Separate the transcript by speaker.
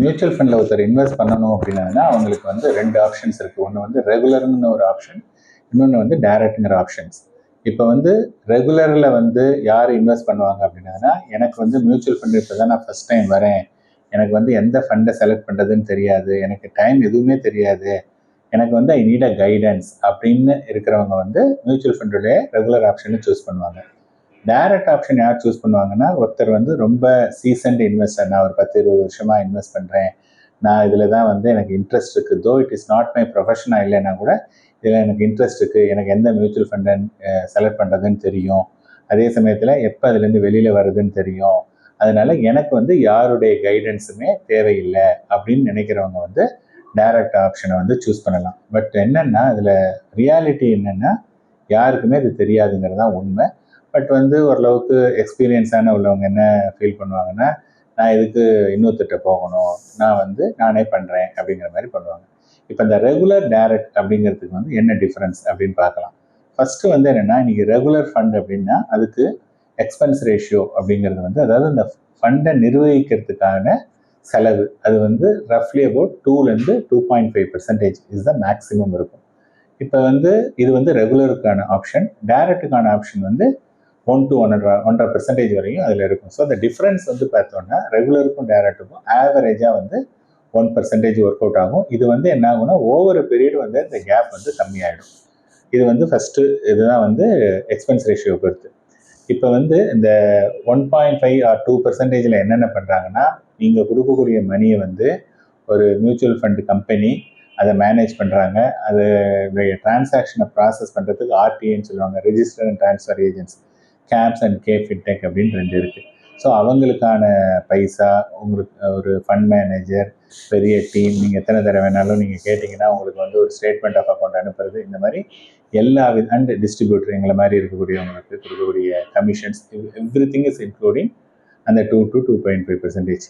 Speaker 1: Mutual ஃபண்டில் ஒருத்தர் invest பண்ணணும் அப்படின்னா அவங்களுக்கு வந்து 2 ஆப்ஷன்ஸ் இருக்குது. ஒன்று வந்து ரெகுலர்னு ஒரு ஆப்ஷன், இன்னொன்று வந்து டைரக்ட்ங்கிற ஆப்ஷன்ஸ். இப்போ வந்து ரெகுலரில் வந்து யார் இன்வெஸ்ட் பண்ணுவாங்க அப்படின்னா, எனக்கு வந்து மியூச்சுவல் ஃபண்டு இப்போ தான் நான் ஃபஸ்ட் டைம் வரேன், எனக்கு வந்து எந்த ஃபண்டை செலக்ட் பண்ணுறதுன்னு தெரியாது, எனக்கு டைம் எதுவுமே தெரியாது, எனக்கு வந்து ஐ நீட் அ கைடன்ஸ் அப்படின்னு இருக்கிறவங்க வந்து மியூச்சுவல் ஃபண்டுடைய ரெகுலர் ஆப்ஷனை சூஸ் பண்ணுவாங்க. டைரக்ட் ஆப்ஷன் யார் சூஸ் பண்ணுவாங்கன்னா, ஒருத்தர் வந்து ரொம்ப சீசன்ட் இன்வெஸ்டர், நான் ஒரு 10-20 வருஷமாக இன்வெஸ்ட் பண்ணுறேன், நான் இதில் தான் வந்து எனக்கு இன்ட்ரெஸ்ட் இருக்குது, though it is not my ப்ரொஃபஷனாக இல்லைன்னா கூட இதில் எனக்கு இன்ட்ரெஸ்ட் இருக்குது, எனக்கு எந்த மியூச்சுவல் ஃபண்டை செலக்ட் பண்ணுறதுன்னு தெரியும், அதே சமயத்தில் எப்போ அதுலேருந்து வெளியில் வருதுன்னு தெரியும், அதனால எனக்கு வந்து யாருடைய கைடன்ஸுமே தேவையில்லை அப்படின்னு நினைக்கிறவங்க வந்து டைரக்ட் ஆப்ஷனை வந்து சூஸ் பண்ணலாம். பட் என்னென்னா இதில் ரியாலிட்டி என்னென்னா யாருக்குமே இது தெரியாதுங்கிறது தான் உண்மை. பட் வந்து ஓரளவுக்கு எக்ஸ்பீரியன்ஸான உள்ளவங்க என்ன ஃபீல் பண்ணுவாங்கன்னா, நான் இதுக்கு இன்னொருத்தட்ட போகணும், நான் வந்து நானே பண்ணுறேன் அப்படிங்கிற மாதிரி பண்ணுவாங்க. இப்போ இந்த ரெகுலர் டைரக்ட் அப்படிங்கிறதுக்கு வந்து என்ன டிஃப்ரென்ஸ் அப்படின்னு பார்க்கலாம். ஃபஸ்ட்டு வந்து என்னென்னா, இன்றைக்கி ரெகுலர் ஃபண்ட் அப்படின்னா அதுக்கு எக்ஸ்பென்ஸ் ரேஷியோ அப்படிங்கிறது வந்து, அதாவது இந்த ஃபண்டை நிர்வகிக்கிறதுக்கான செலவு அது வந்து ரஃப்லி அபவுட் 2லேருந்து 2.5% இஸ் த மேக்ஸிமம் இருக்கும். இப்போ வந்து இது வந்து ரெகுலருக்கான ஆப்ஷன். டைரக்டுக்கான ஆப்ஷன் வந்து 1 to 1.5% வரையும் அதில் இருக்கும். ஸோ அந்த டிஃப்ரென்ஸ் வந்து பார்த்தோன்னா ரெகுலருக்கும் டைரக்டுக்கும் ஆவரேஜாக வந்து 1% ஒர்க் அவுட் ஆகும். இது வந்து என்ன ஆகும்னா ஓவர் பீரியட் வந்து இந்த கேப் வந்து கம்மியாயிடும். இது வந்து ஃபஸ்ட்டு இதுதான் வந்து எக்ஸ்பென்ஸ் ரேஷியோ பொறுத்து. இப்போ வந்து இந்த 1.5 or 2%ல் என்னென்ன பண்ணுறாங்கன்னா, நீங்கள் கொடுக்கக்கூடிய மணியை வந்து ஒரு மியூச்சுவல் ஃபண்ட் கம்பெனி அதை மேனேஜ் பண்ணுறாங்க. அது டிரான்சாக்ஷனை ப்ராசஸ் பண்ணுறதுக்கு ஆர்டிஏன்னு சொல்லுவாங்க, ரெஜிஸ்டர்ட் அண்ட் ட்ரான்ஸ்ஃபர் ஏஜென்ட்ஸ், கேப்ஸ் அண்ட் கே ஃபின்டெக் அப்படின்னு 2 இருக்குது. ஸோ அவங்களுக்கான பைசா, உங்களுக்கு ஒரு ஃபண்ட் மேனேஜர், பெரிய டீம், நீங்கள் எத்தனை தடவை வேணாலும் நீங்கள் கேட்டிங்கன்னா உங்களுக்கு வந்து ஒரு ஸ்டேட்மெண்ட் ஆஃப் அக்கௌண்ட் அனுப்புறது, இந்த மாதிரி எல்லா அண்ட் டிஸ்ட்ரிபியூட்டர் எங்களை மாதிரி இருக்கக்கூடியவங்களுக்கு கொடுக்கக்கூடிய commissions, every thing is including அந்த 2 to 2.5%.